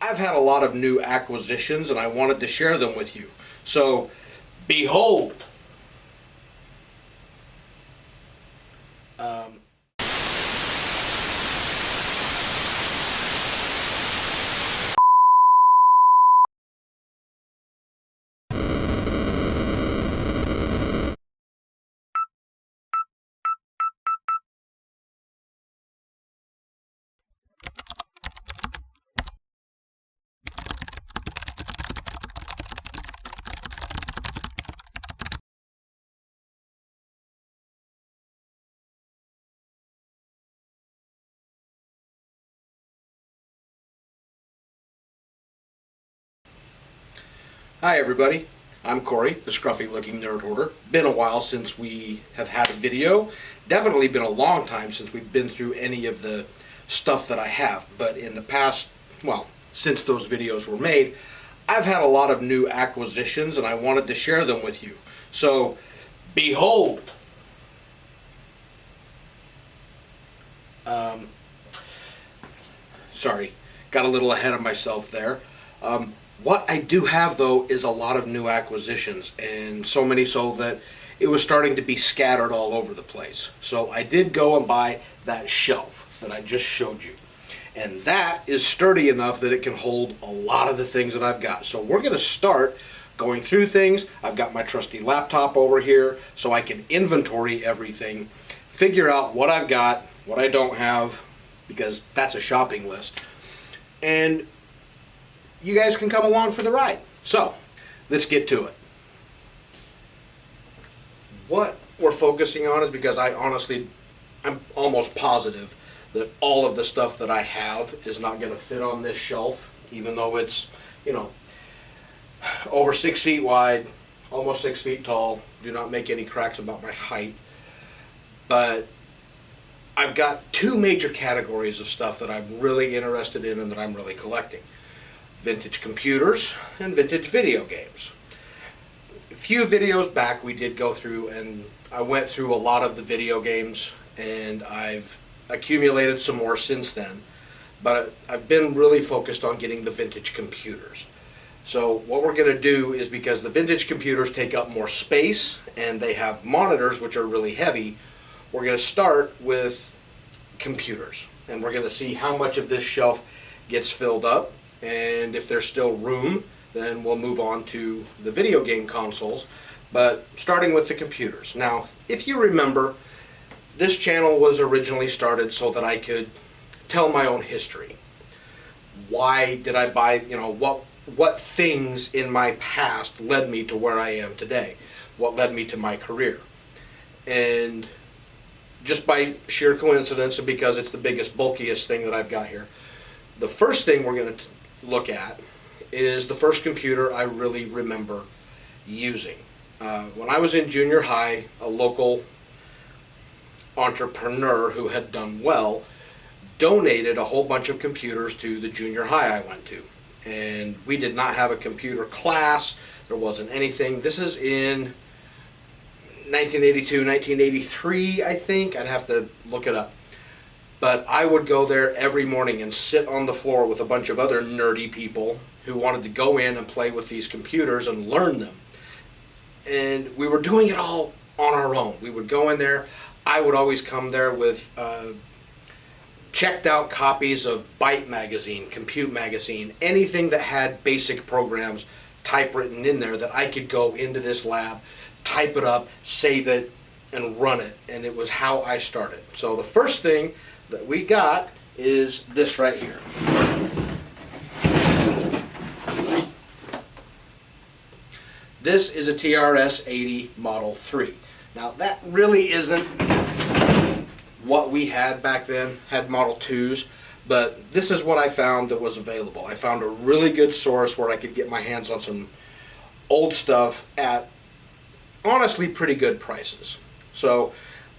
I've had a lot of new acquisitions and I wanted to share them with you. So, behold. Um, Hi everybody, I'm Corey, the scruffy looking nerd hoarder. Been a while since we have had a video. Definitely been a long time since we've been through any of the stuff that I have. But in the past, well, since those videos were made, I've had a lot of new acquisitions and I wanted to share them with you. So, behold. Sorry, got a little ahead of myself there. What I do have, though, is a lot of new acquisitions, and so many so that it was starting to be scattered all over the place. So I did go and buy that shelf that I just showed you. And that is sturdy enough that it can hold a lot of the things that I've got. So we're going to start going through things. I've got my trusty laptop over here so I can inventory everything, figure out what I've got, what I don't have, because that's a shopping list. And you guys can come along for the ride. So, let's get to it. What we're focusing on is because I'm almost positive that all of the stuff that I have is not going to fit on this shelf, even though it's, over 6 feet wide, almost 6 feet tall. Do not make any cracks about my height. But I've got two major categories of stuff that I'm really interested in and that I'm really collecting. Vintage computers and vintage video games. A few videos back we did go through and I went through a lot of the video games and I've accumulated some more since then, but I've been really focused on getting the vintage computers. So what we're going to do is, because the vintage computers take up more space and they have monitors which are really heavy, we're going to start with computers and we're going to see how much of this shelf gets filled up. And if there's still room, then we'll move on to the video game consoles, but starting with the computers. Now, if you remember, this channel was originally started so that I could tell my own history. Why did I buy, what things in my past led me to where I am today? What led me to my career? And just by sheer coincidence, and because it's the biggest, bulkiest thing that I've got here, the first thing we're going to look at is the first computer I really remember using. When I was in junior high, a local entrepreneur who had done well donated a whole bunch of computers to the junior high I went to. And we did not have a computer class. There wasn't anything. This is in 1982, 1983, I think. I'd have to look it up. But I would go there every morning and sit on the floor with a bunch of other nerdy people who wanted to go in and play with these computers and learn them. And we were doing it all on our own. We would go in there. I would always come there with checked out copies of Byte magazine, Compute magazine, anything that had basic programs typewritten in there that I could go into this lab, type it up, save it, and run it. And it was how I started. So the first thing that we got is this right here. This is a TRS-80 Model 3. Now that really isn't what we had back then, had Model 2s, but this is what I found that was available. I found a really good source where I could get my hands on some old stuff at honestly pretty good prices. So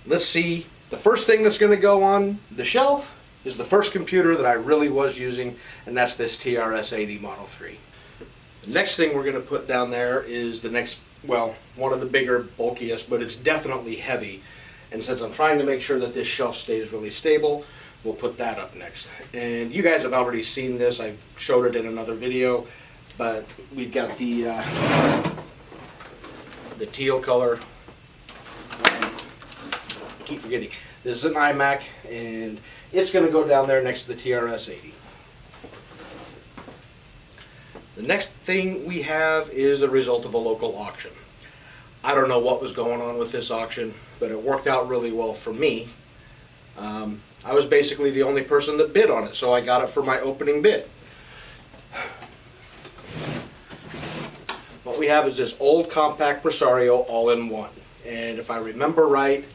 let's see. The first thing that's going to go on the shelf is the first computer that I really was using, and that's this TRS-80 Model 3. The next thing we're going to put down there is one of the bigger, bulkiest, but it's definitely heavy. And since I'm trying to make sure that this shelf stays really stable, we'll put that up next. And you guys have already seen this. I showed it in another video, but we've got the teal color. I keep forgetting. This is an iMac, and it's going to go down there next to the TRS-80. The next thing we have is a result of a local auction. I don't know what was going on with this auction, but it worked out really well for me. I was basically the only person that bid on it, so I got it for my opening bid. What we have is this old compact Presario all-in-one, and if I remember right,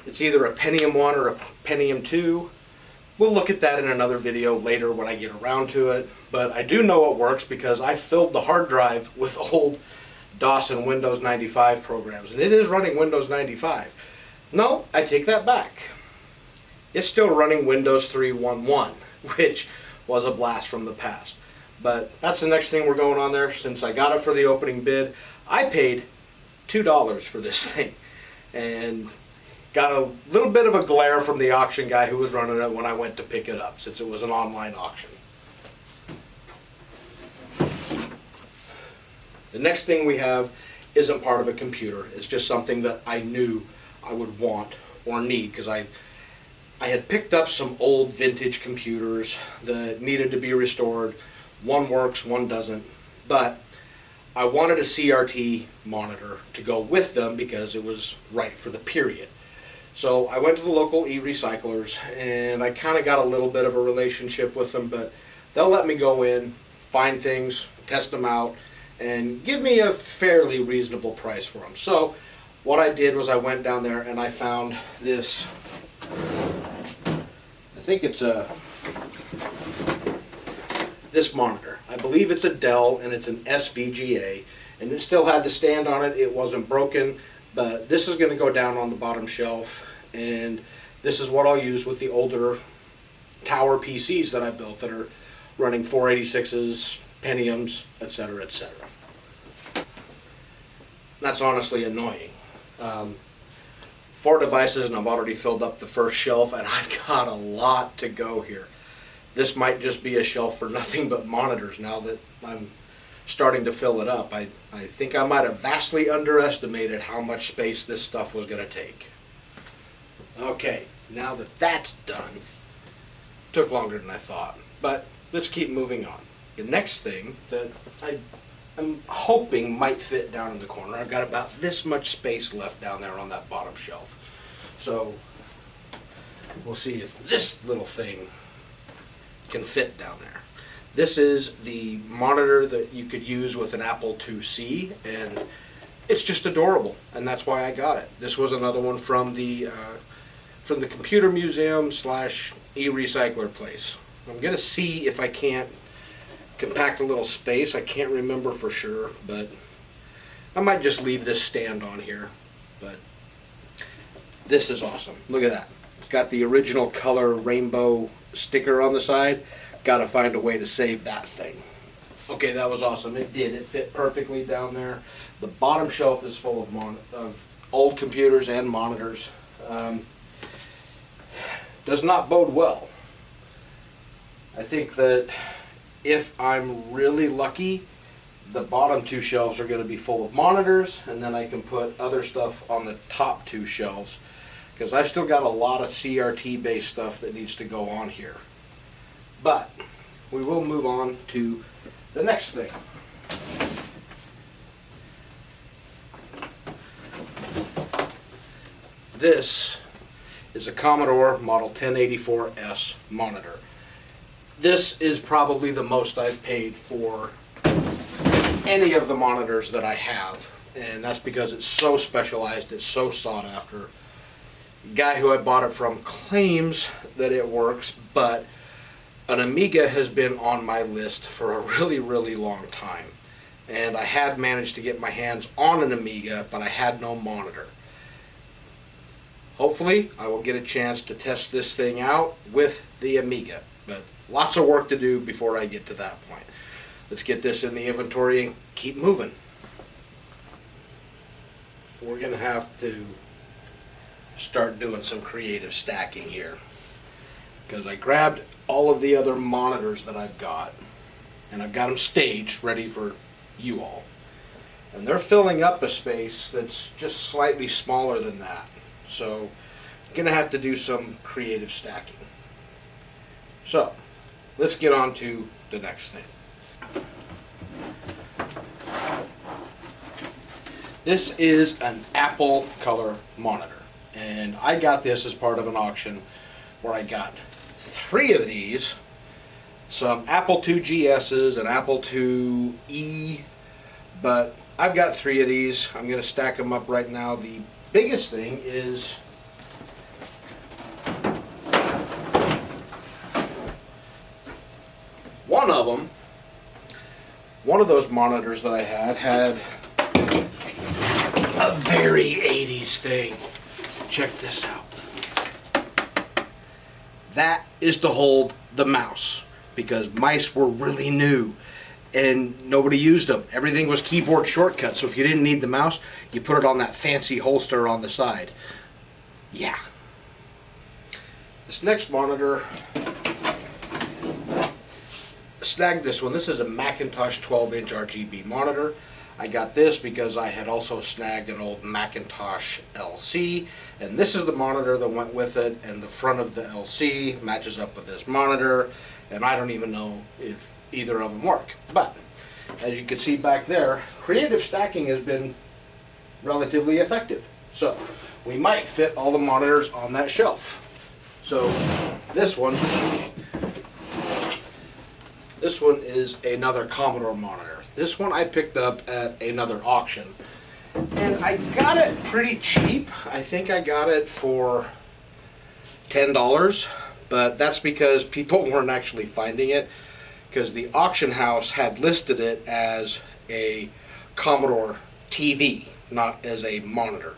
it's either a Pentium 1 or a Pentium 2. We'll look at that in another video later when I get around to it, but I do know it works because I filled the hard drive with old DOS and Windows 95 programs, and it is running Windows 95. No, I take that back. It's still running Windows 3.1.1, which was a blast from the past. But that's the next thing we're going on there. Since I got it for the opening bid, I paid $2 for this thing, and got a little bit of a glare from the auction guy who was running it when I went to pick it up, since it was an online auction. The next thing we have isn't part of a computer. It's just something that I knew I would want or need, because I had picked up some old vintage computers that needed to be restored. One works, one doesn't, but I wanted a CRT monitor to go with them because it was right for the period. So I went to the local e-recyclers, and I kind of got a little bit of a relationship with them, but they'll let me go in, find things, test them out, and give me a fairly reasonable price for them. So what I did was I went down there and I found this, I think it's this monitor. I believe it's a Dell, and it's an SVGA, and it still had the stand on it. It wasn't broken, but this is going to go down on the bottom shelf, and this is what I'll use with the older tower PCs that I built that are running 486s, Pentiums, etc., etc. That's honestly annoying. 4 devices, and I've already filled up the first shelf, and I've got a lot to go here. This might just be a shelf for nothing but monitors now that I'm starting to fill it up. I think I might have vastly underestimated how much space this stuff was going to take. Okay, now that that's done, took longer than I thought, but let's keep moving on. The next thing that I'm hoping might fit down in the corner, I've got about this much space left down there on that bottom shelf. So we'll see if this little thing can fit down there. This is the monitor that you could use with an Apple IIc, and it's just adorable, and that's why I got it. This was another one from the computer museum / e-recycler place. I'm gonna see if I can't compact a little space. I can't remember for sure, but I might just leave this stand on here. But this is awesome. Look at that. It's got the original color rainbow sticker on the side. Gotta find a way to save that thing. Okay, that was awesome. It did. It fit perfectly down there. The bottom shelf is full of old computers and monitors. Does not bode well. I think that if I'm really lucky, the bottom 2 shelves are going to be full of monitors, and then I can put other stuff on the top 2 shelves, because I've still got a lot of CRT based stuff that needs to go on here. But we will move on to the next thing. This is a Commodore Model 1084S monitor. This is probably the most I've paid for any of the monitors that I have, and that's because it's so specialized, it's so sought after. The guy who I bought it from claims that it works, but an Amiga has been on my list for a really, really long time. And I had managed to get my hands on an Amiga, but I had no monitor. Hopefully, I will get a chance to test this thing out with the Amiga, but lots of work to do before I get to that point. Let's get this in the inventory and keep moving. We're going to have to start doing some creative stacking here, because I grabbed all of the other monitors that I've got and I've got them staged ready for you all, and they're filling up a space that's just slightly smaller than that, so I'm gonna have to do some creative stacking. So let's get on to the next thing. This is an Apple Color monitor, and I got this as part of an auction where I got 3 of these, some Apple II GS's, an Apple IIe, but I've got 3 of these. I'm going to stack them up right now. The biggest thing is one of those monitors that I had a very 80s thing. Check this out. That is to hold the mouse, because mice were really new and nobody used them. Everything was keyboard shortcuts, so if you didn't need the mouse, you put it on that fancy holster on the side. Yeah. This next monitor, snagged this one. This is a Macintosh 12-inch RGB monitor. I got this because I had also snagged an old Macintosh LC, and this is the monitor that went with it, and the front of the LC matches up with this monitor, and I don't even know if either of them work. But as you can see back there, creative stacking has been relatively effective. So we might fit all the monitors on that shelf. So this one is another Commodore monitor. This one I picked up at another auction, and I got it pretty cheap. I think I got it for $10, but that's because people weren't actually finding it, because the auction house had listed it as a Commodore TV, not as a monitor.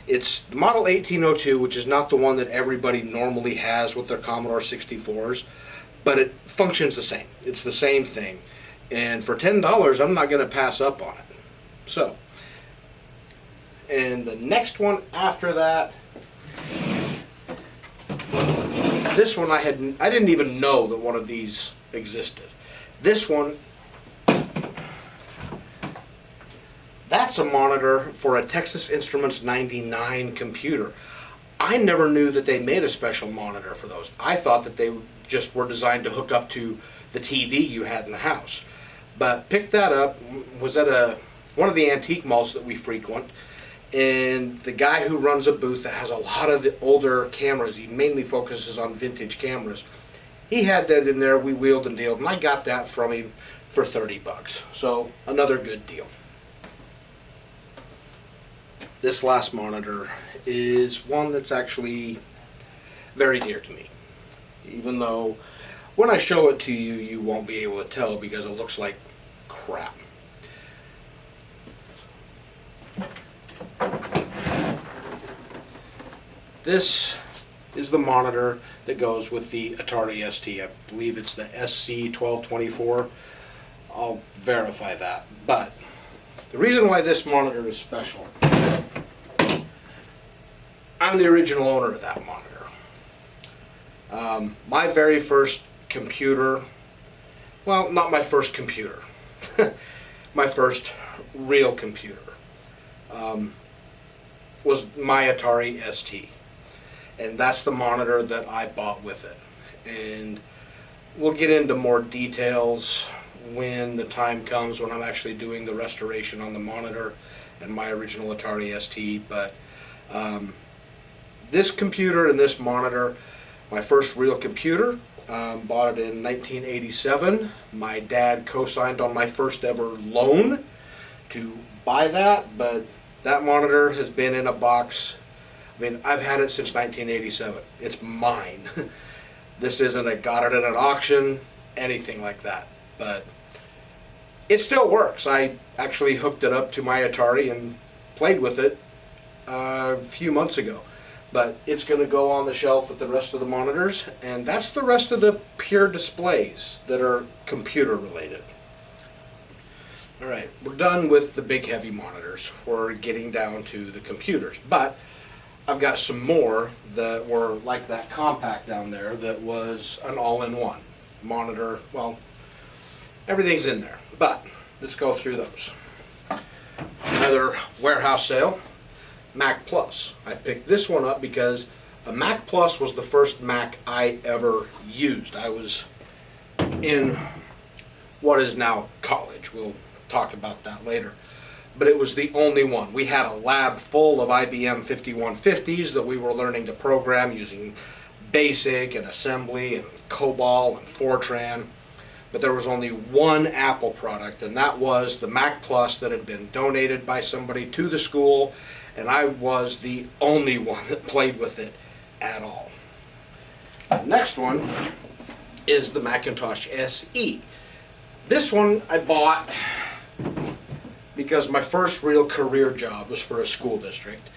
It's model 1802, which is not the one that everybody normally has with their Commodore 64s, but it functions the same. It's the same thing. And for $10, I'm not going to pass up on it. So, and the next one after that, this one I didn't even know that one of these existed. This one, that's a monitor for a Texas Instruments 99 computer. I never knew that they made a special monitor for those. I thought that they just were designed to hook up to the TV you had in the house. But picked that up, was at one of the antique malls that we frequent, and the guy who runs a booth that has a lot of the older cameras, he mainly focuses on vintage cameras, he had that in there. We wheeled and dealed, and I got that from him for $30. So another good deal. This last monitor is one that's actually very dear to me, even though when I show it to you, you won't be able to tell because it looks like crap. This is the monitor that goes with the Atari ST. I believe it's the SC1224. I'll verify that. But the reason why this monitor is special, I'm the original owner of that monitor. My very first computer, well, not my first computer, my first real computer, was my Atari ST. And that's the monitor that I bought with it. And we'll get into more details when the time comes when I'm actually doing the restoration on the monitor and my original Atari ST. But this computer and this monitor, my first real computer, bought it in 1987. My dad co-signed on my first ever loan to buy that, but that monitor has been in a box. I mean, I've had it since 1987. It's mine. This isn't a got it at an auction, anything like that. But it still works. I actually hooked it up to my Atari and played with it a few months ago. But it's going to go on the shelf with the rest of the monitors, and that's the rest of the pure displays that are computer related. Alright, we're done with the big heavy monitors. We're getting down to the computers. But I've got some more that were like that compact down there that was an all-in-one monitor. Well, everything's in there, but let's go through those. Another warehouse sale, Mac Plus. I picked this one up because a Mac Plus was the first Mac I ever used. I was in what is now college. We'll talk about that later. But it was the only one. We had a lab full of IBM 5150s that we were learning to program using BASIC and assembly and COBOL and Fortran. But there was only one Apple product, and that was the Mac Plus that had been donated by somebody to the school, and I was the only one that played with it at all. The next one is the Macintosh SE. This one I bought because my first real career job was for a school district,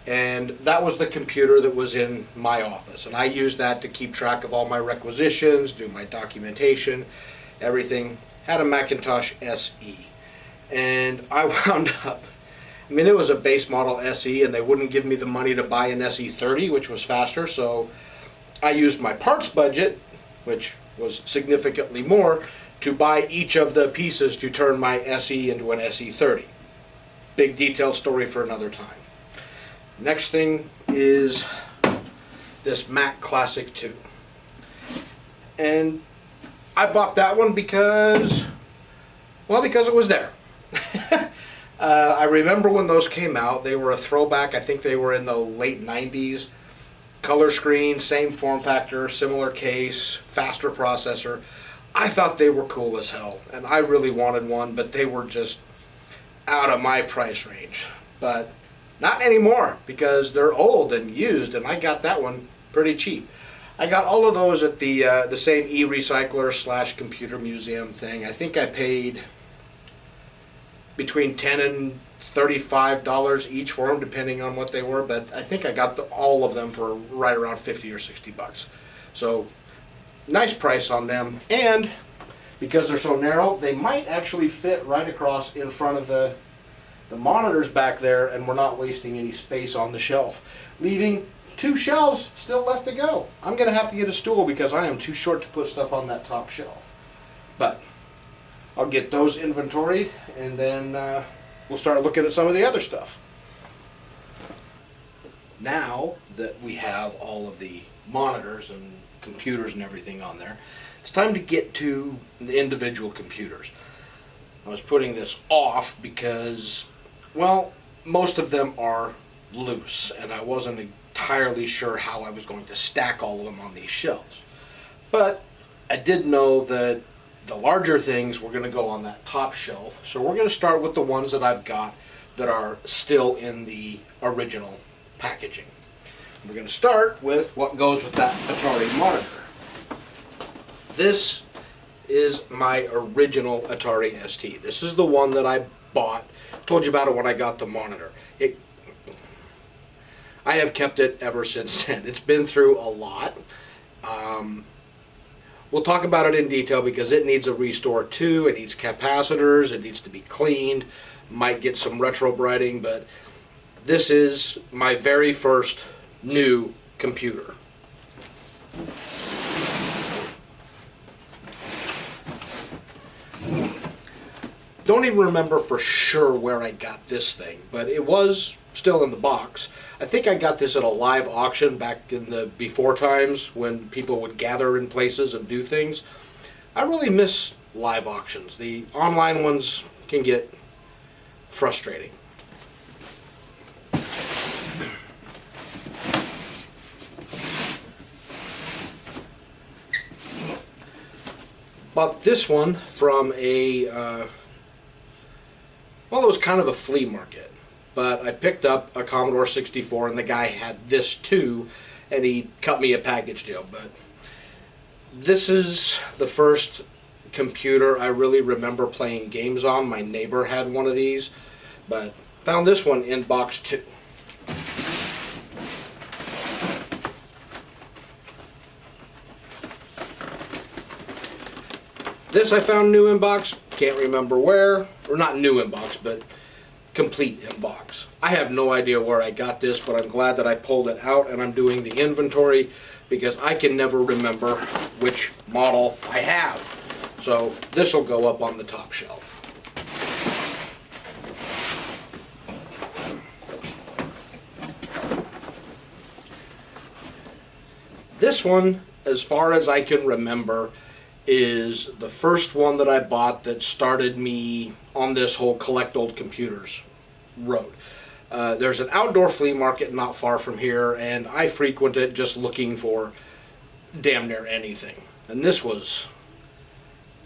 and that was the computer that was in my office, and I used that to keep track of all my requisitions, do my documentation, everything. Had a Macintosh SE, and I wound up, I mean, it was a base model SE, and they wouldn't give me the money to buy an SE30, which was faster, so I used my parts budget, which was significantly more, to buy each of the pieces to turn my SE into an SE30. Big detailed story for another time. Next thing is this Mac Classic 2. And I bought that one because it was there. I remember when those came out. They were a throwback. I think they were in the late 90s. Color screen, same form factor, similar case, faster processor. I thought they were cool as hell, and I really wanted one, but they were just out of my price range. But not anymore, because they're old and used, and I got that one pretty cheap. I got all of those at the same e-recycler / computer museum thing. I think I paid between $10 and $35 each for them, depending on what they were, but I think I got all of them for right around 50 or 60 bucks. So nice price on them, and because they're so narrow, they might actually fit right across in front of the monitors back there, and we're not wasting any space on the shelf, leaving 2 shelves still left to go. I'm going to have to get a stool because I am too short to put stuff on that top shelf. But I'll get those inventoried, and then we'll start looking at some of the other stuff. Now that we have all of the monitors and computers and everything on there, it's time to get to the individual computers. I was putting this off because, well, most of them are loose, and I wasn't entirely sure how I was going to stack all of them on these shelves. But I did know that the larger things were going to go on that top shelf, so we're going to start with the ones that I've got that are still in the original packaging. We're going to start with what goes with that Atari monitor. This is my original Atari ST. This is the one that I bought. Told you about it when I got the monitor. I have kept it ever since then. It's been through a lot. We'll talk about it in detail because it needs a restore too. It needs capacitors. It needs to be cleaned. Might get some retro brighting, but this is my very first new computer. Don't even remember for sure where I got this thing, but it was still in the box. I think I got this at a live auction back in the before times when people would gather in places and do things. I really miss live auctions. The online ones can get frustrating. Bought this one from a well, it was kind of a flea market, but I picked up a Commodore 64 and the guy had this too, and he cut me a package deal. But this is the first computer I really remember playing games on. My neighbor had one of these, but found this one in box 2. This I found new in box, can't remember where, or not new in box, but complete in box. I have no idea where I got this, but I'm glad that I pulled it out and I'm doing the inventory because I can never remember which model I have. So this will go up on the top shelf. This one, as far as I can remember, is the first one that I bought that started me on this whole collect old computers road. There's an outdoor flea market not far from here, and I frequent it just looking for damn near anything. And this was,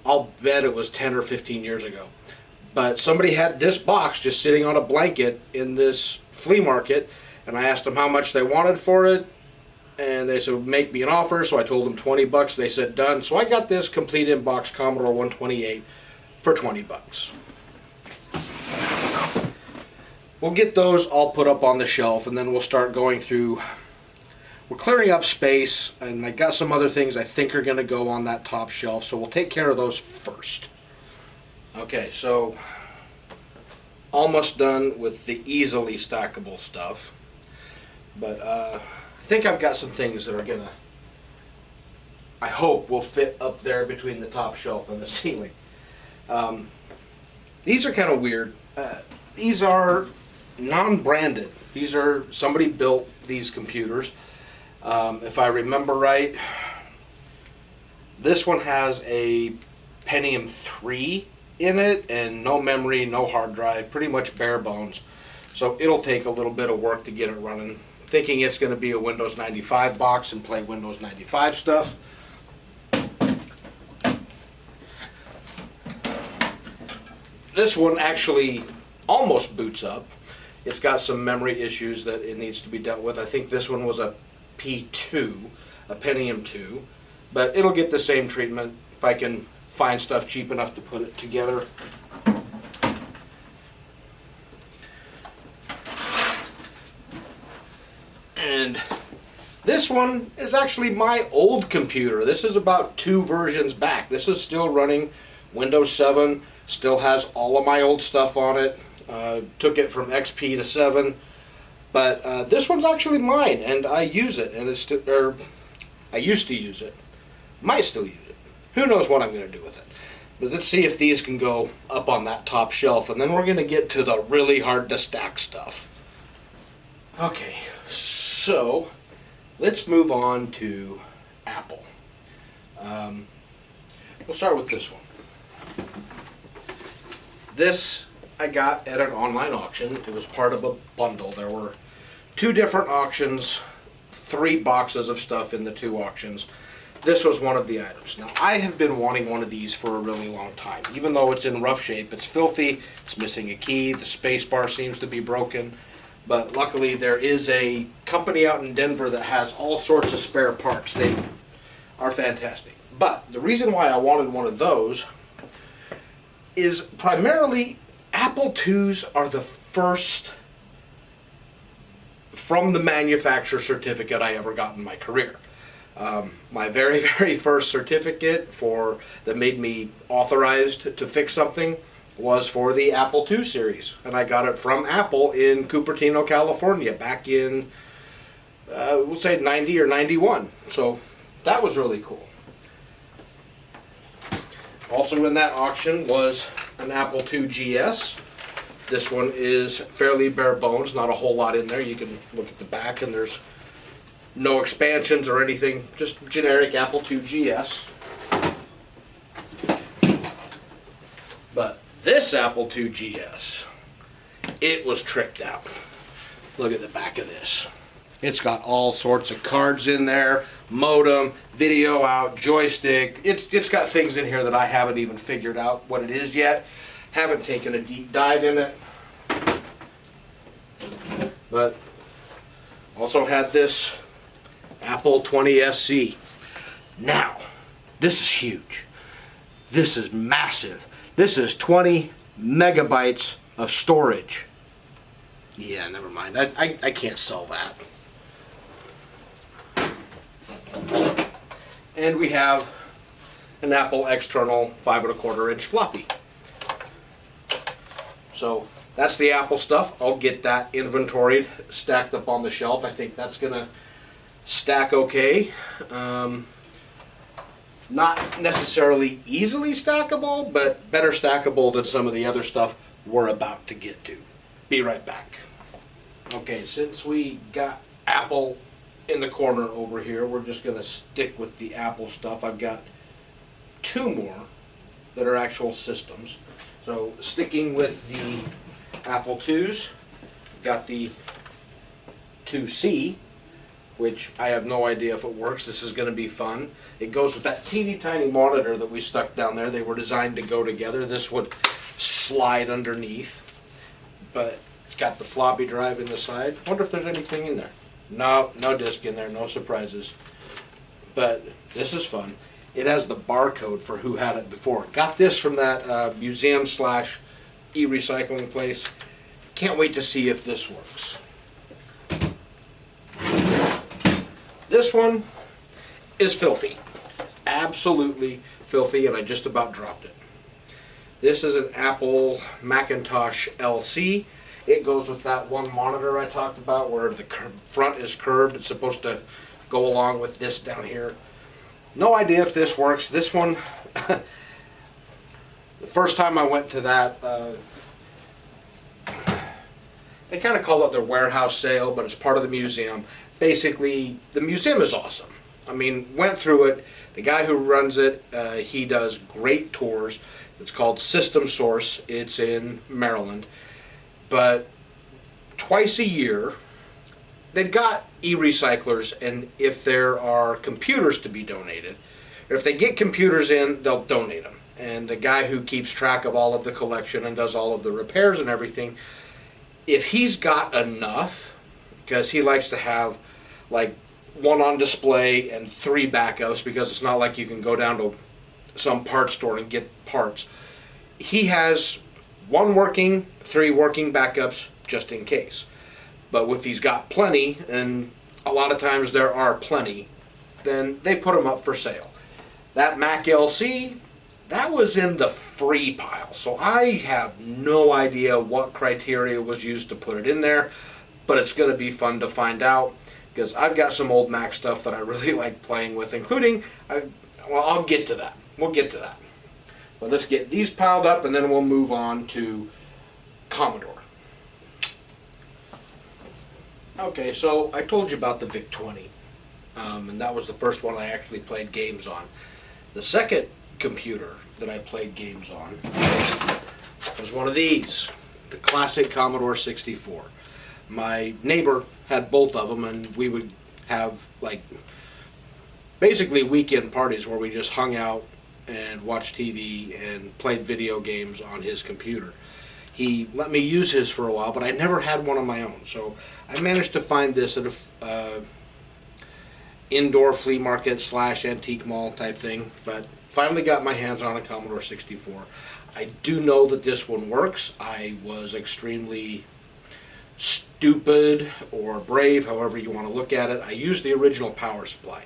I'll bet it was 10 or 15 years ago. But somebody had this box just sitting on a blanket in this flea market, and I asked them how much they wanted for it. And they said, make me an offer. So I told them 20 bucks. They said, done. So I got this complete in-box Commodore 128 for 20 bucks. We'll get those all put up on the shelf, and then we'll start going through. We're clearing up space, and I got some other things I think are going to go on that top shelf. So we'll take care of those first. Okay, so almost done with the easily stackable stuff. But I think I've got some things that are gonna, I hope, will fit up there between the top shelf and the ceiling. These are kind of weird. These are non-branded. These are, somebody built these computers. If I remember right, this one has a Pentium 3 in it and no memory, no hard drive, pretty much bare bones. So it'll take a little bit of work to get it running. Thinking it's going to be a Windows 95 box and play Windows 95 stuff. This one actually almost boots up. It's got some memory issues that it needs to be dealt with. I think this one was a P2, a Pentium 2, but it'll get the same treatment if I can find stuff cheap enough to put it together. And this one is actually my old computer. This is about 2 versions back. This is still running Windows 7, still has all of my old stuff on it. Took it from XP to 7, but this one's actually mine, and I use it, and it's I used to use it. Might still use it. Who knows what I'm going to do with it. But let's see if these can go up on that top shelf, and then we're going to get to the really hard to stack stuff. Okay, so let's move on to Apple. We'll start with this one. This I got at an online auction. It was part of a bundle. There were 2 different auctions, 3 boxes of stuff in the 2 auctions. This was one of the items. Now, I have been wanting one of these for a really long time. Even though it's in rough shape, it's filthy, it's missing a key, the space bar seems to be broken. But luckily there is a company out in Denver that has all sorts of spare parts. They are fantastic. But the reason why I wanted one of those is primarily Apple IIs are the first from the manufacturer certificate I ever got in my career. My very, very first certificate that made me authorized to fix something was for the Apple II series, and I got it from Apple in Cupertino, California, back in, we'll say 90 or 91. So that was really cool. Also in that auction was an Apple II GS. This one is fairly bare bones, not a whole lot in there. You can look at the back and there's no expansions or anything, just generic Apple II GS. But this Apple II GS, it was tricked out. Look at the back of this. It's got all sorts of cards in there, modem, video out, joystick. It's got things in here that I haven't even figured out what it is yet. Haven't taken a deep dive in it. But also had this Apple II SE. Now, this is huge. This is massive. This is 20 megabytes of storage. Yeah, never mind. I can't sell that. And we have an Apple external 5 1/4 inch floppy. So that's the Apple stuff. I'll get that inventoried, stacked up on the shelf. I think that's going to stack okay. Not necessarily easily stackable, but better stackable than some of the other stuff we're about to get to. Be right back. Okay, since we got Apple in the corner over here, we're just going to stick with the Apple stuff. I've got two more that are actual systems. So sticking with the Apple IIs, I've got the 2C, which I have no idea if it works. This is going to be fun. It goes with that teeny tiny monitor that we stuck down there. They were designed to go together. This would slide underneath, but it's got the floppy drive in the side. Wonder if there's anything in there. No disc in there, no surprises. But this is fun. It has the barcode for who had it before. Got this from that museum slash e-recycling place. Can't wait to see if this works. This one is filthy. Absolutely filthy, and I just about dropped it. This is an Apple Macintosh LC. It goes with that one monitor I talked about where the front is curved. It's supposed to go along with this down here. No idea if this works. This one, the first time I went to that, they kind of call it their warehouse sale, but it's part of the museum. Basically, the museum is awesome. I mean, went through it. The guy who runs it, he does great tours. It's called System Source. It's in Maryland. But twice a year, they've got e-recyclers, and if there are computers to be donated, or if they get computers in, they'll donate them. And the guy who keeps track of all of the collection and does all of the repairs and everything, if he's got enough, because he likes to have like one on display and 3 backups, because it's not like you can go down to some parts store and get parts. He has 1 working, 3 working backups just in case. But if he's got plenty, and a lot of times there are plenty, then they put them up for sale. That Mac LC, that was in the free pile. So I have no idea what criteria was used to put it in there, but it's going to be fun to find out, because I've got some old Mac stuff that I really like playing with, including, I'll get to that. We'll get to that. But let's get these piled up, and then we'll move on to Commodore. Okay, so I told you about the VIC-20, and that was the first one I actually played games on. The second computer that I played games on was one of these, the classic Commodore 64. My neighbor had both of them, and we would have like basically weekend parties where we just hung out and watched TV and played video games on his computer. He let me use his for a while, but I never had one on my own. So I managed to find this at a indoor flea market / antique mall type thing, but finally got my hands on a Commodore 64. I do know that this one works. I was extremely stupid or brave, however you want to look at it. I used the original power supply.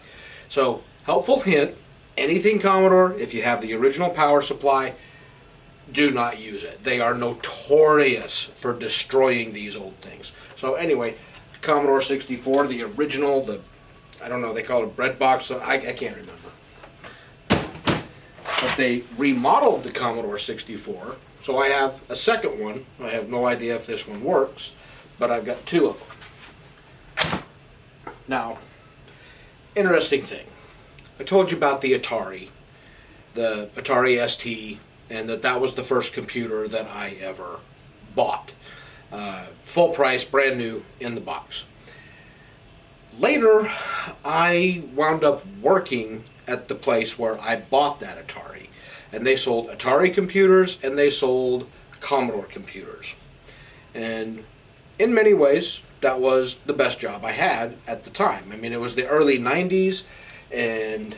So, helpful hint, anything Commodore, if you have the original power supply, do not use it. They are notorious for destroying these old things. So anyway, Commodore 64, the original, I don't know, they call it a bread box, so I can't remember. But they remodeled the Commodore 64, so I have a second one. I have no idea if this one works, but I've got 2 of them. Now, interesting thing. I told you about the Atari ST, and that was the first computer that I ever bought. Full price, brand new, in the box. Later, I wound up working at the place where I bought that Atari. And they sold Atari computers, and they sold Commodore computers. And in many ways, that was the best job I had at the time. I mean, it was the early 90s, and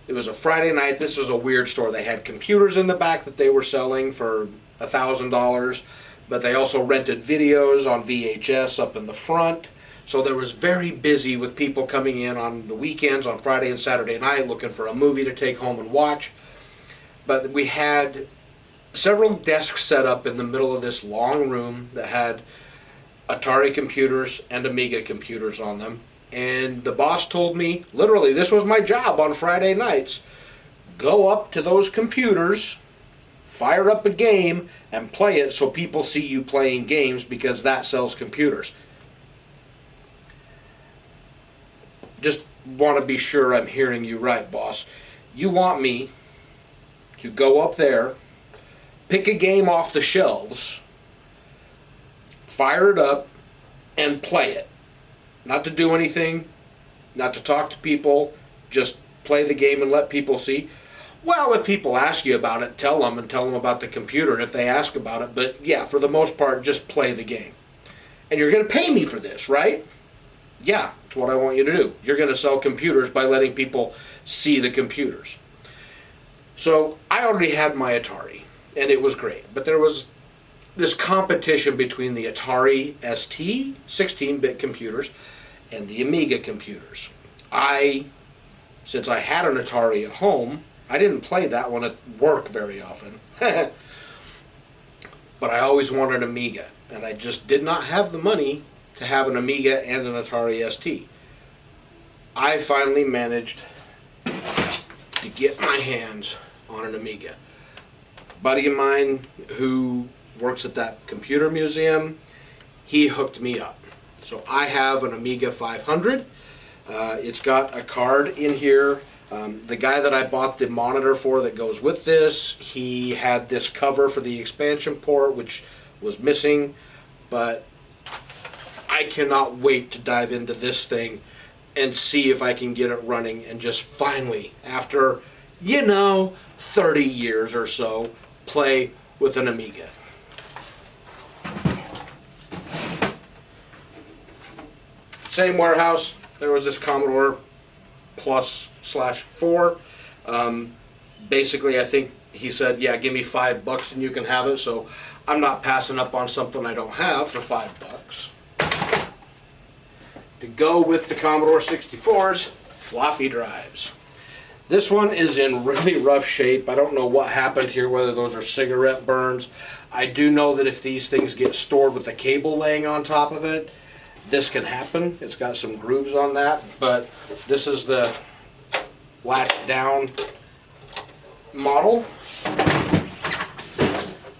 it was a Friday night. This was a weird store. They had computers in the back that they were selling for $1,000, but they also rented videos on VHS up in the front. So there was very busy with people coming in on the weekends, on Friday and Saturday night, looking for a movie to take home and watch. But we had several desks set up in the middle of this long room that had Atari computers and Amiga computers on them. And the boss told me, literally, this was my job on Friday nights, go up to those computers, fire up a game, and play it so people see you playing games, because that sells computers. Just want to be sure I'm hearing you right, boss. You want me to go up there, pick a game off the shelves, fire it up, and play it. Not to do anything, not to talk to people, just play the game and let people see. Well, if people ask you about it, tell them about the computer if they ask about it. But yeah, for the most part, just play the game. And you're going to pay me for this, right? Yeah, that's what I want you to do. You're going to sell computers by letting people see the computers. So I already had my Atari, and it was great. But there was this competition between the Atari ST 16-bit computers and the Amiga computers. Since I had an Atari at home, I didn't play that one at work very often. But I always wanted an Amiga, and I just did not have the money to have an Amiga and an Atari ST. I finally managed to get my hands on an Amiga. A buddy of mine who works at that computer museum, he hooked me up. So I have an Amiga 500. It's got a card in here. The guy that I bought the monitor for that goes with this, he had this cover for the expansion port, which was missing, but I cannot wait to dive into this thing and see if I can get it running and just finally, after, 30 years or so, play with an Amiga. Same warehouse, there was this Commodore Plus/4. Basically, I think he said, yeah, give me $5 and you can have it, so I'm not passing up on something I don't have for $5. To go with the Commodore 64's floppy drives. This one is in really rough shape. I don't know what happened here, whether those are cigarette burns. I do know that if these things get stored with a cable laying on top of it, this can happen. It's got some grooves on that, but this is the latch down model.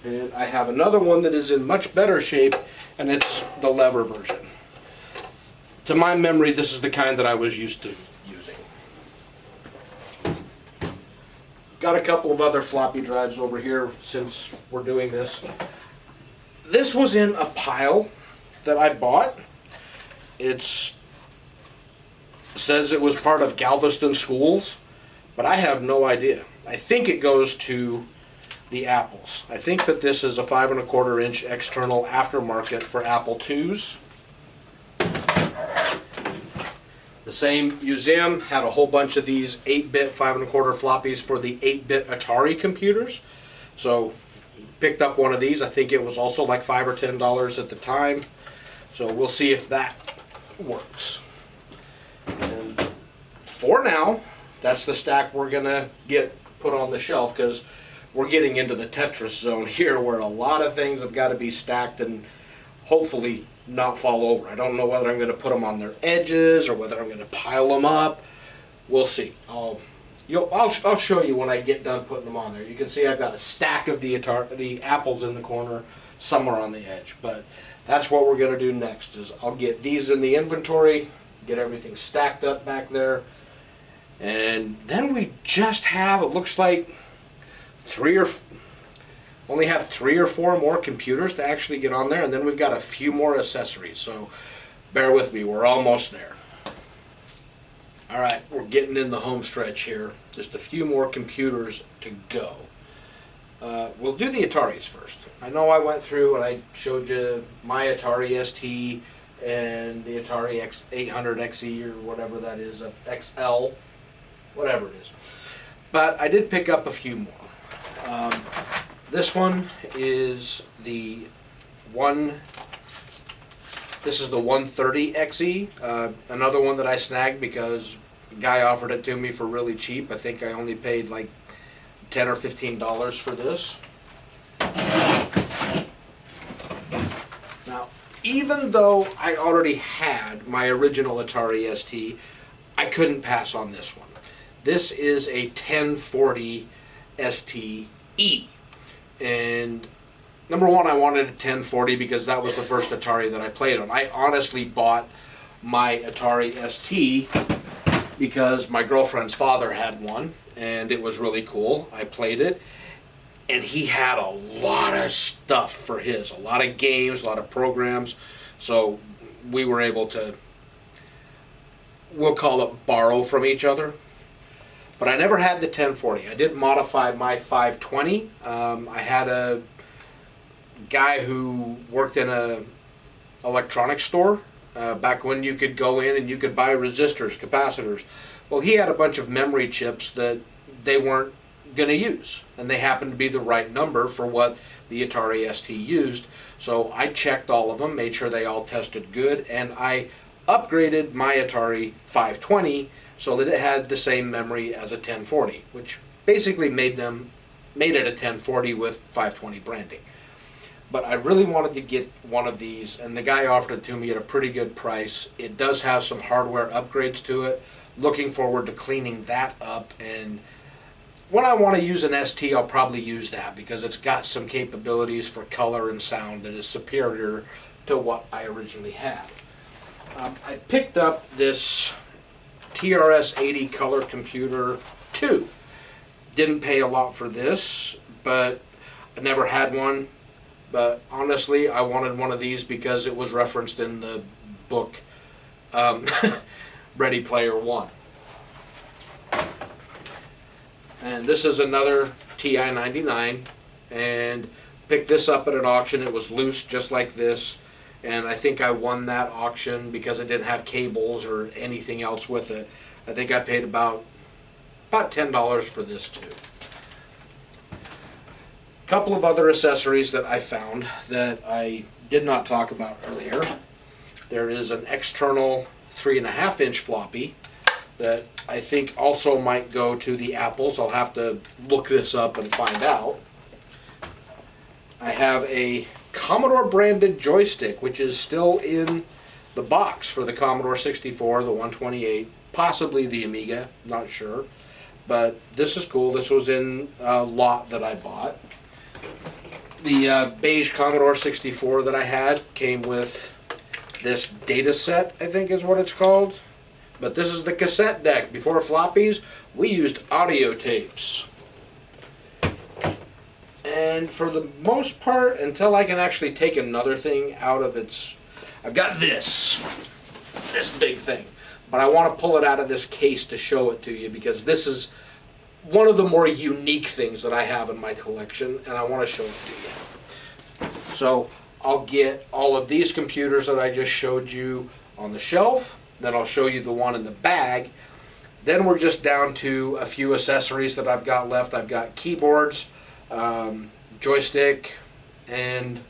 And I have another one that is in much better shape, and it's the lever version. To my memory, this is the kind that I was used to using. Got a couple of other floppy drives over here since we're doing this. This was in a pile that I bought. It says it was part of Galveston Schools, but I have no idea. I think it goes to the Apples. I think that this is a 5 1/4 inch external aftermarket for Apple IIs. The same museum had a whole bunch of these 8-bit 5 1/4 floppies for the 8-bit Atari computers. So picked up one of these. I think it was also like $5 or $10 at the time. So we'll see if that works. And for now, that's the stack we're gonna get put on the shelf, because we're getting into the Tetris zone here, where a lot of things have got to be stacked and hopefully not fall over. I don't know whether I'm going to put them on their edges or whether I'm going to pile them up. We'll see. I'll show you when I get done putting them on there. You can see I've got a stack of the apples in the corner somewhere on the edge. But that's what we're going to do next. Is I'll get these in the inventory, get everything stacked up back there, and then we just have, it looks like, only have 3 or 4 more computers to actually get on there, and then we've got a few more accessories, so bear with me, we're almost there. Alright, we're getting in the home stretch here. Just a few more computers to go. We'll do the Ataris first. I know I went through and I showed you my Atari ST and the Atari X800XE or whatever that is, XL, whatever it is. But I did pick up a few more. This one is the 130XE, another one that I snagged because the guy offered it to me for really cheap. I think I only paid like $10 or $15 for this. even though I already had my original Atari ST, I couldn't pass on this one. This is a 1040 ST-E. And number one, I wanted a 1040 because that was the first Atari that I played on. I honestly bought my Atari ST because my girlfriend's father had one, and it was really cool. I played it, and he had a lot of stuff for his, a lot of games, a lot of programs, so we were able to, we'll call it borrow from each other. But I never had the 1040. I did modify my 520. I had a guy who worked in a electronics store back when you could go in and you could buy resistors, capacitors. Well, he had a bunch of memory chips that they weren't going to use, and they happened to be the right number for what the Atari ST used. So I checked all of them, made sure they all tested good, and I upgraded my Atari 520 so that it had the same memory as a 1040, which basically made it a 1040 with 520 branding. But I really wanted to get one of these, and the guy offered it to me at a pretty good price. It does have some hardware upgrades to it. Looking forward to cleaning that up, and when I want to use an ST, I'll probably use that because it's got some capabilities for color and sound that is superior to what I originally had. I picked up this TRS-80 Color Computer 2. Didn't pay a lot for this, but I never had one. But honestly, I wanted one of these because it was referenced in the book Ready Player One. And this is another TI-99, and picked this up at an auction. It was loose just like this, and I think I won that auction because it didn't have cables or anything else with it. I think I paid about $10 for this too. A couple of other accessories that I found that I did not talk about earlier. There is an external 3.5-inch floppy that I think also might go to the Apples. I'll have to look this up and find out. I have a Commodore branded joystick, which is still in the box for the Commodore 64, the 128, possibly the Amiga, not sure. But this is cool. This was in a lot that I bought. The beige Commodore 64 that I had came with this data set, I think is what it's called. But this is the cassette deck. Before floppies, we used audio tapes. And for the most part, until I can actually take another thing out of its... I've got this big thing. But I want to pull it out of this case to show it to you because this is one of the more unique things that I have in my collection, and I want to show it to you. So I'll get all of these computers that I just showed you on the shelf. Then I'll show you the one in the bag. Then we're just down to a few accessories that I've got left. I've got keyboards, joystick, and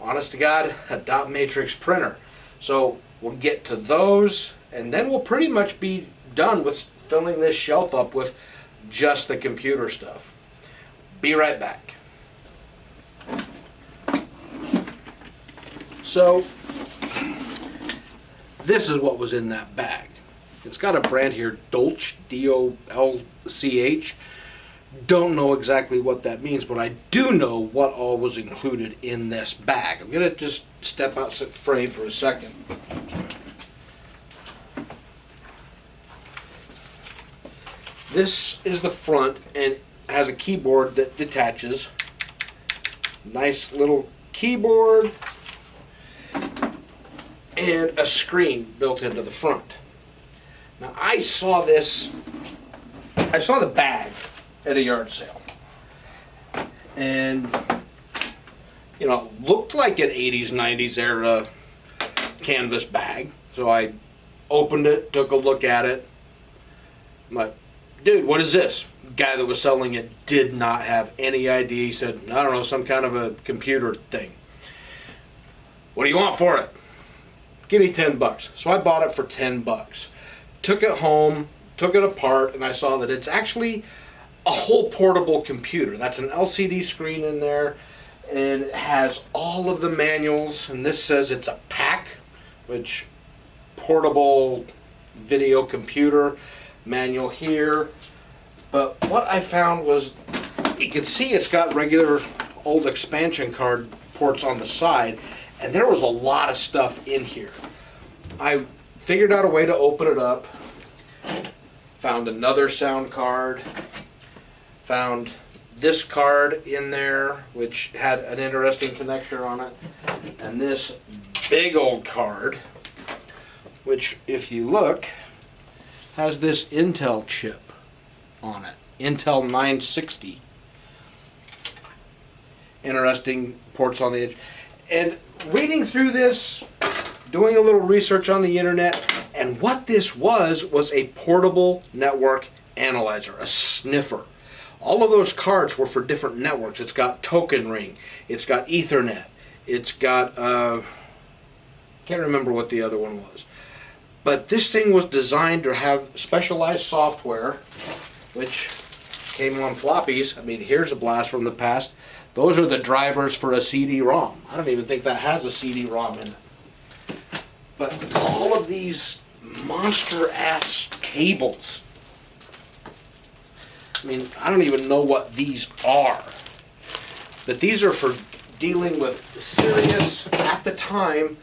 honest to God, a dot matrix printer. So we'll get to those, and then we'll pretty much be done with filling this shelf up with just the computer stuff. Be right back. So this is what was in that bag. It's got a brand here, Dolch, D-O-L-C-H. Don't know exactly what that means, but I do know what all was included in this bag. I'm going to just step out frame for a second. This is the front, and has a keyboard that detaches. Nice little keyboard. And a screen built into the front. Now I saw the bag at a yard sale. And, you know, looked like an 80s, 90s era canvas bag. So I opened it, took a look at it. I'm like, dude, what is this? Guy that was selling it did not have any idea. He said, I don't know, some kind of a computer thing. What do you want for it? Give me $10. So I bought it for $10. Took it home, took it apart, and I saw that it's actually a whole portable computer. That's an LCD screen in there. and it has all of the manuals, and this says it's a PAC, which portable video computer manual here. But what I found was, you can see it's got regular old expansion card ports on the side, and there was a lot of stuff in here. I figured out a way to open it up, found another sound card, found this card in there, which had an interesting connector on it, and this big old card, which, if you look, has this Intel chip on it, Intel 960. Interesting ports on the edge. And reading through this, doing a little research on the internet, and what this was a portable network analyzer, a sniffer. All of those cards were for different networks. It's got Token Ring, it's got Ethernet, it's got, can't remember what the other one was. But this thing was designed to have specialized software, which came on floppies. I mean, here's a blast from the past. Those are the drivers for a CD-ROM. I don't even think that has a CD-ROM in it. But all of these monster-ass cables. I mean, I don't even know what these are. But these are for dealing with serious, at the time,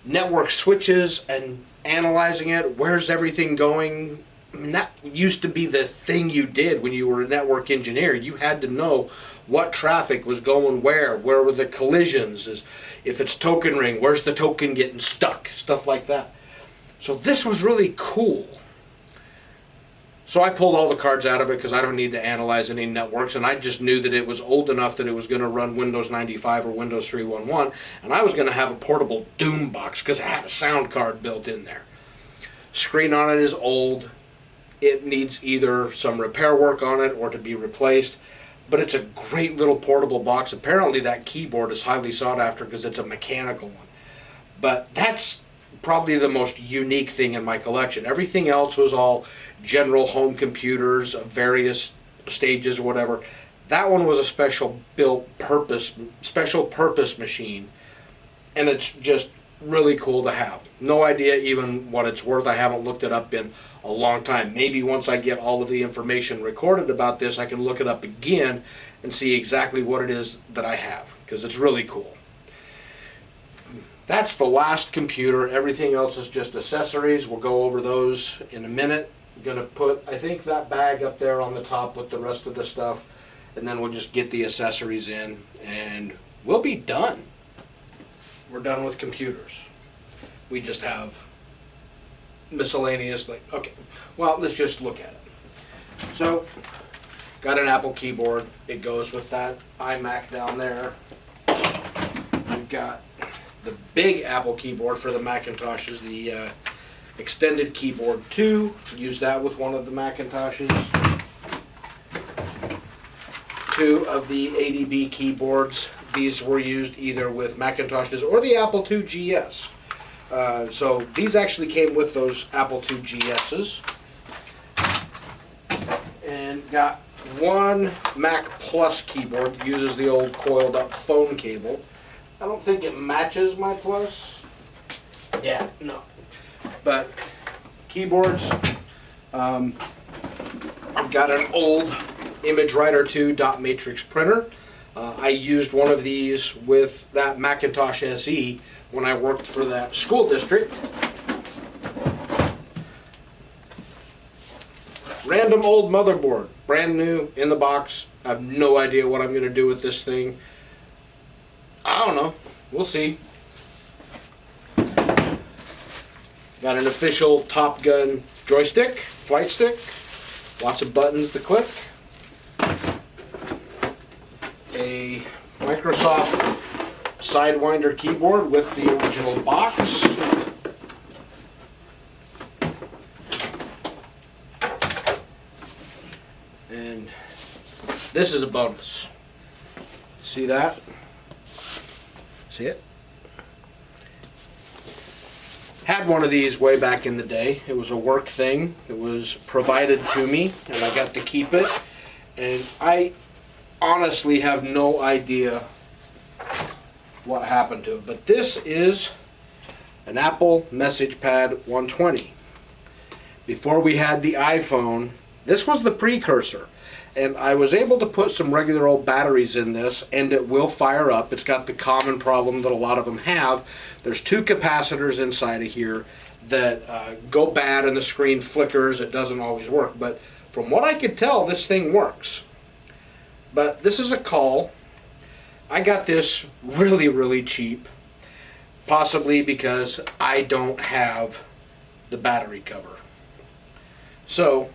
network switches and analyzing it. Where's everything going? I mean, that used to be the thing you did when you were a network engineer. You had to know what traffic was going where were the collisions, if it's Token Ring, where's the token getting stuck, stuff like that. So this was really cool. So I pulled all the cards out of it because I don't need to analyze any networks, and I just knew that it was old enough that it was going to run Windows 95 or Windows 3.1, and I was going to have a portable Doom box because it had a sound card built in there. Screen on it is old. It needs either some repair work on it or to be replaced, but it's a great little portable box. Apparently that keyboard is highly sought after because it's a mechanical one. But that's probably the most unique thing in my collection. Everything else was all general home computers of various stages or whatever. That one was a special purpose machine, and it's just really cool to have. No idea even what it's worth. I haven't looked it up in a long time. Maybe once I get all of the information recorded about this, I can look it up again and see exactly what it is that I have, because it's really cool. That's the last computer. Everything else is just accessories. We'll go over those in a minute. I'm going to put, I think, that bag up there on the top with the rest of the stuff, and then we'll just get the accessories in, and we'll be done. We're done with computers. We just have miscellaneous, like, okay, well, let's just look at it. So, got an Apple keyboard. It goes with that iMac down there. We've got the big Apple keyboard for the Macintoshes, the extended keyboard 2. Use that with one of the Macintoshes. 2 of the ADB keyboards. These were used either with Macintoshes or the Apple II GS. So these actually came with those Apple II GS's. And got one Mac Plus keyboard that uses the old coiled up phone cable. I don't think it matches my Plus. Yeah, no. But keyboards, I've got an old ImageWriter 2 dot matrix printer. I used one of these with that Macintosh SE when I worked for that school district. Random old motherboard, brand new in the box. I have no idea what I'm going to do with this thing. I don't know. We'll see. Got an official Top Gun joystick, flight stick. Lots of buttons to click. A Microsoft Sidewinder keyboard with the original box. And this is a bonus. See that? See it? Had one of these way back in the day. It was a work thing. It was provided to me, and I got to keep it. And I honestly have no idea what happened to it. But this is an Apple Message Pad 120. Before we had the iPhone, this was the precursor. And I was able to put some regular old batteries in this, and it will fire up. It's got the common problem that a lot of them have. There's 2 capacitors inside of here that go bad and the screen flickers. It doesn't always work. But from what I could tell, this thing works. But this is a call. I got this really, really cheap. Possibly because I don't have the battery cover. So,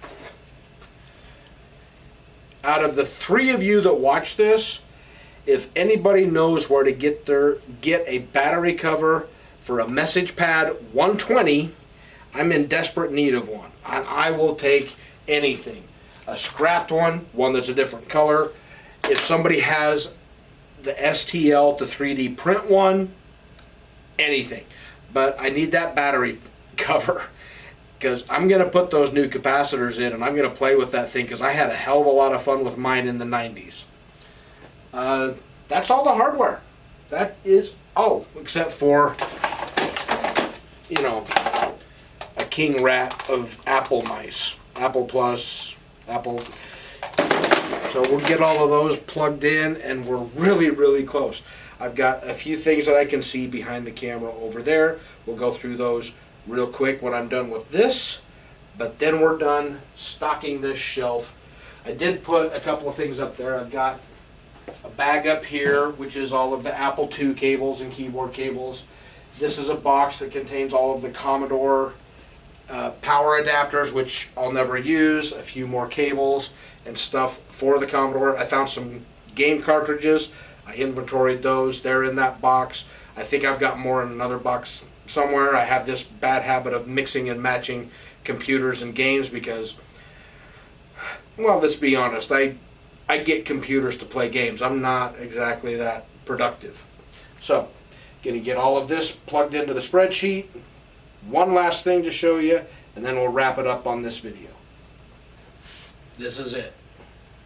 out of the 3 of you that watch this, if anybody knows where to get a battery cover for a Message Pad 120, I'm in desperate need of one. And I will take anything. A scrapped one that's a different color. If somebody has the STL to 3D print one, anything. But I need that battery cover, because I'm going to put those new capacitors in and I'm going to play with that thing, because I had a hell of a lot of fun with mine in the 90s. That's all the hardware. That is, except for, you know, a king rat of Apple mice. Apple Plus, Apple. So we'll get all of those plugged in, and we're really, really close. I've got a few things that I can see behind the camera over there. We'll go through those real quick when I'm done with this. But then we're done stocking this shelf. I did put a couple of things up there. I've got a bag up here, which is all of the Apple II cables and keyboard cables. This is a box that contains all of the Commodore power adapters, which I'll never use, a few more cables and stuff for the Commodore. I found some game cartridges. I inventoried those. They're in that box. I think I've got more in another box somewhere. I have this bad habit of mixing and matching computers and games because, well, let's be honest, I get computers to play games. I'm not exactly that productive. So, going to get all of this plugged into the spreadsheet. One last thing to show you, and then we'll wrap it up on this video. This is it.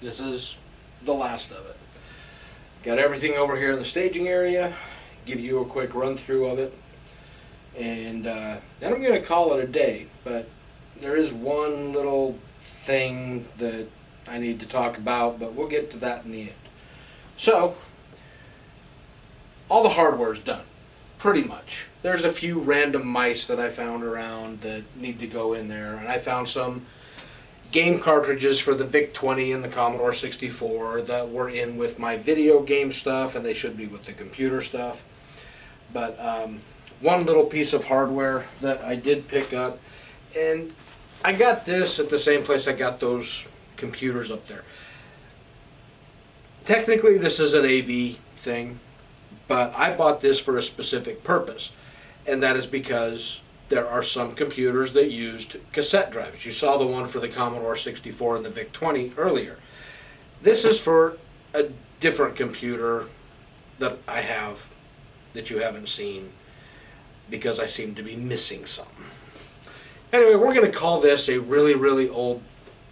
This is the last of it. Got everything over here in the staging area. Give you a quick run through of it. And then I'm going to call it a day. But there is one little thing that I need to talk about, but we'll get to that in the end. So, all the hardware's done. Pretty much. There's a few random mice that I found around that need to go in there. And I found some game cartridges for the VIC-20 and the Commodore 64 that were in with my video game stuff, and they should be with the computer stuff. But one little piece of hardware that I did pick up, and I got this at the same place I got those computers up there. Technically this is an AV thing, but I bought this for a specific purpose, and that is because there are some computers that used cassette drives. You saw the one for the Commodore 64 and the VIC-20 earlier. This is for a different computer that I have that you haven't seen because I seem to be missing something. Anyway, we're going to call this a really, really old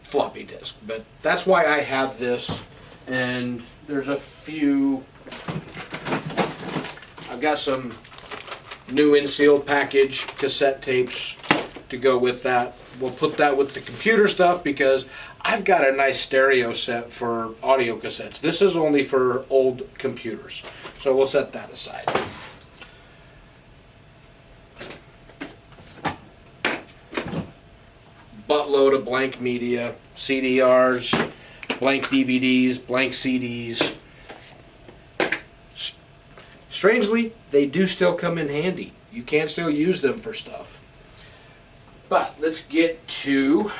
floppy disk, but that's why I have this, and there's a few. I've got some new in-sealed package cassette tapes to go with that. We'll put that with the computer stuff because I've got a nice stereo set for audio cassettes. This is only for old computers, so we'll set that aside. Buttload of blank media, CDRs, blank DVDs, blank CDs. Strangely, they do still come in handy. You can still use them for stuff. But let's get to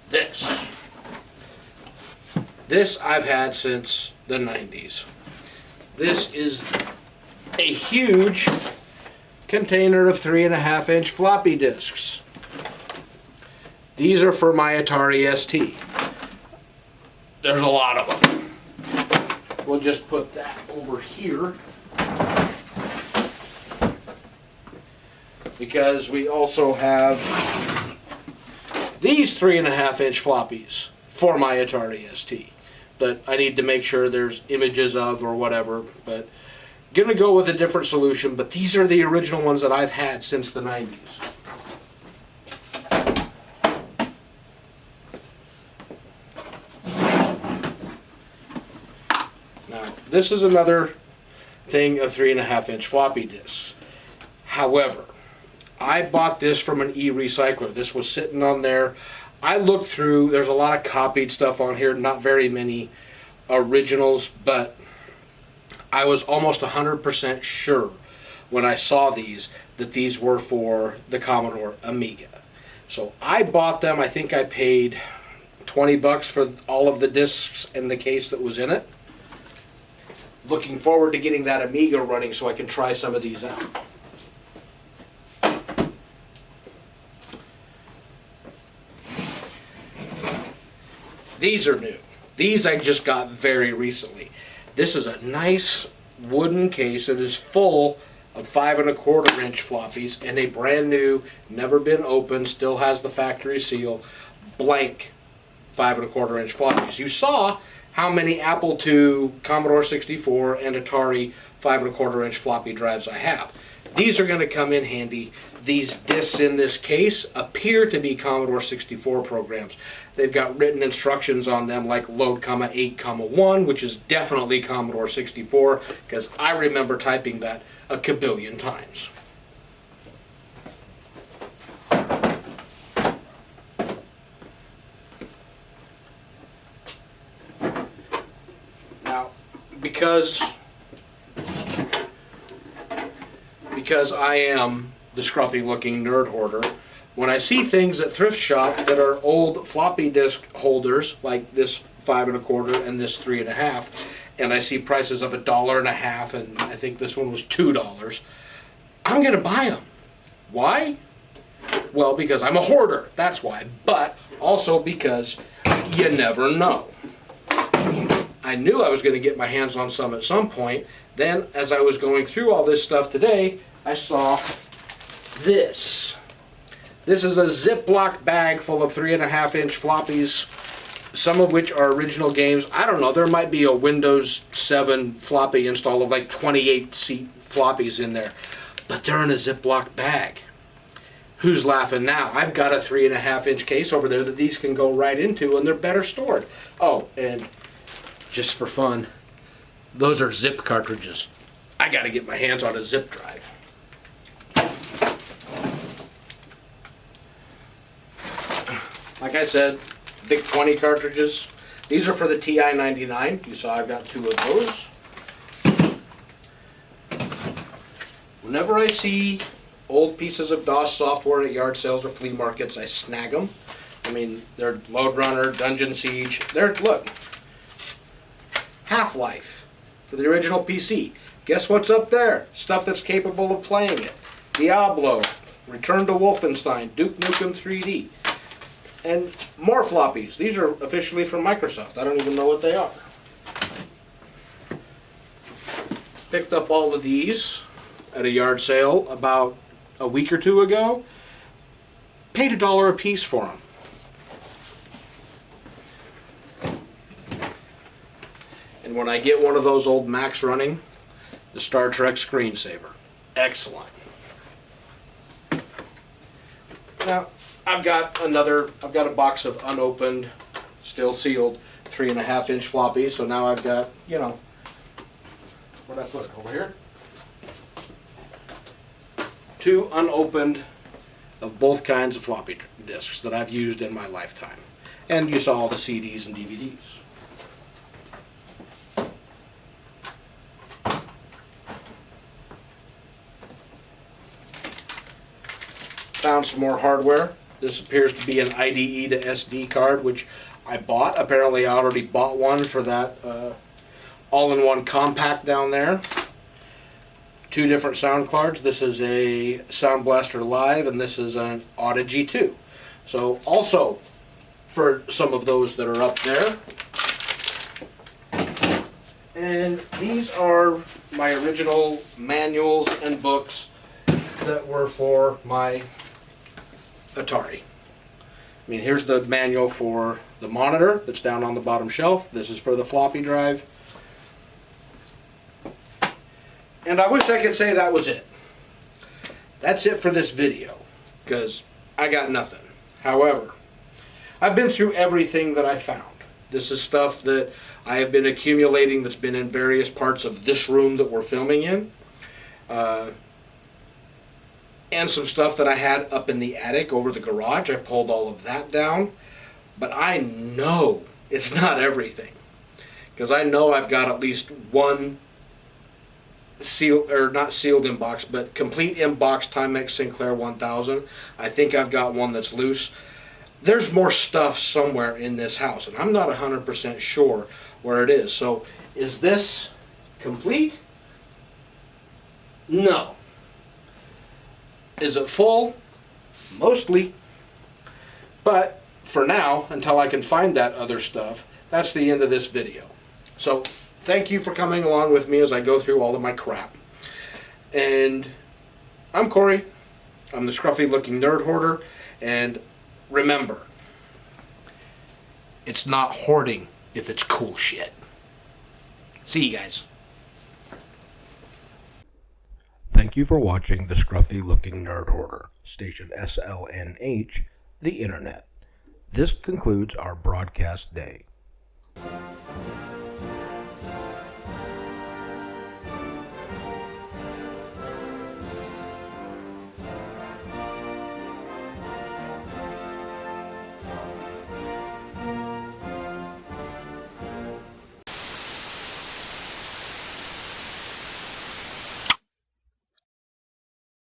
this. This I've had since the 90s. This is a huge container of 3.5-inch floppy disks. These are for my Atari ST. There's a lot of them. We'll just put that over here because we also have these 3.5-inch floppies for my Atari ST that I need to make sure there's images of or whatever, but Gonna go with a different solution, but these are the original ones that I've had since the 90s. Now, this is another thing of 3.5-inch floppy disks. However, I bought this from an e-recycler. This was sitting on there. I looked through, there's a lot of copied stuff on here, not very many originals, but I was almost 100% sure when I saw these that these were for the Commodore Amiga. So I bought them. I think I paid $20 for all of the discs and the case that was in it. Looking forward to getting that Amiga running so I can try some of these out. These are new. These I just got very recently. This is a nice wooden case. It is full of 5.25-inch floppies and a brand new, never been opened, still has the factory seal, blank 5.25-inch floppies. You saw how many Apple II, Commodore 64, and Atari 5.25-inch floppy drives I have. These are going to come in handy. These discs in this case appear to be Commodore 64 programs. They've got written instructions on them like load, 8, 1, which is definitely Commodore 64 because I remember typing that a kabillion times. Now, because I am the scruffy looking nerd hoarder, when I see things at thrift shop that are old floppy disk holders, like this 5.25 and this 3.5, and I see prices of $1.50, and I think this one was $2, I'm gonna buy them. Why? Well, because I'm a hoarder, that's why, but also because you never know. I knew I was going to get my hands on some at some point. Then, as I was going through all this stuff today, I saw this. This is a Ziploc bag full of 3.5-inch floppies, some of which are original games. I don't know, there might be a Windows 7 floppy install of like 28 floppies in there, but they're in a Ziploc bag. Who's laughing now? I've got a 3.5-inch case over there that these can go right into, and they're better stored. Oh, and just for fun, those are zip cartridges. I got to get my hands on a zip drive. Like I said, VIC 20 cartridges. These are for the TI-99. You saw I've got 2 of those. Whenever I see old pieces of DOS software at yard sales or flea markets, I snag them. I mean, they're Lode Runner, Dungeon Siege. They're, look, Half-Life for the original PC. Guess what's up there? Stuff that's capable of playing it. Diablo, Return to Wolfenstein, Duke Nukem 3D. And more floppies. These are officially from Microsoft. I don't even know what they are. Picked up all of these at a yard sale about a week or 2 ago. Paid $1 a piece for them. And when I get one of those old Macs running, the Star Trek screensaver. Excellent. Now, I've got a box of unopened, still sealed, 3.5-inch floppies. So now I've got, you know, where'd I put it? Over here? 2 unopened of both kinds of floppy disks that I've used in my lifetime. And you saw all the CDs and DVDs. Found some more hardware. This appears to be an IDE to SD card, which I bought. Apparently I already bought one for that all-in-one compact down there. 2 different sound cards. This is a Sound Blaster Live, and this is an Audigy 2. So also for some of those that are up there. And these are my original manuals and books that were for my Atari. I mean, here's the manual for the monitor that's down on the bottom shelf. This is for the floppy drive. And I wish I could say that was it. That's it for this video, because I got nothing. However, I've been through everything that I found. This is stuff that I have been accumulating that's been in various parts of this room that we're filming in. And some stuff that I had up in the attic over the garage. I pulled all of that down. But I know it's not everything. Because I know I've got at least one sealed, or not sealed in box, but complete in box Timex Sinclair 1000. I think I've got one that's loose. There's more stuff somewhere in this house, and I'm not 100% sure where it is. So, is this complete? No. Is it full? Mostly. But for now, until I can find that other stuff, that's the end of this video. So, thank you for coming along with me as I go through all of my crap. And I'm Corey. I'm the scruffy looking nerd hoarder. And remember, it's not hoarding if it's cool shit. See you guys. Thank you for watching the Scruffy Looking Nerd Hoarder, station SLNH, the internet. This concludes our broadcast day.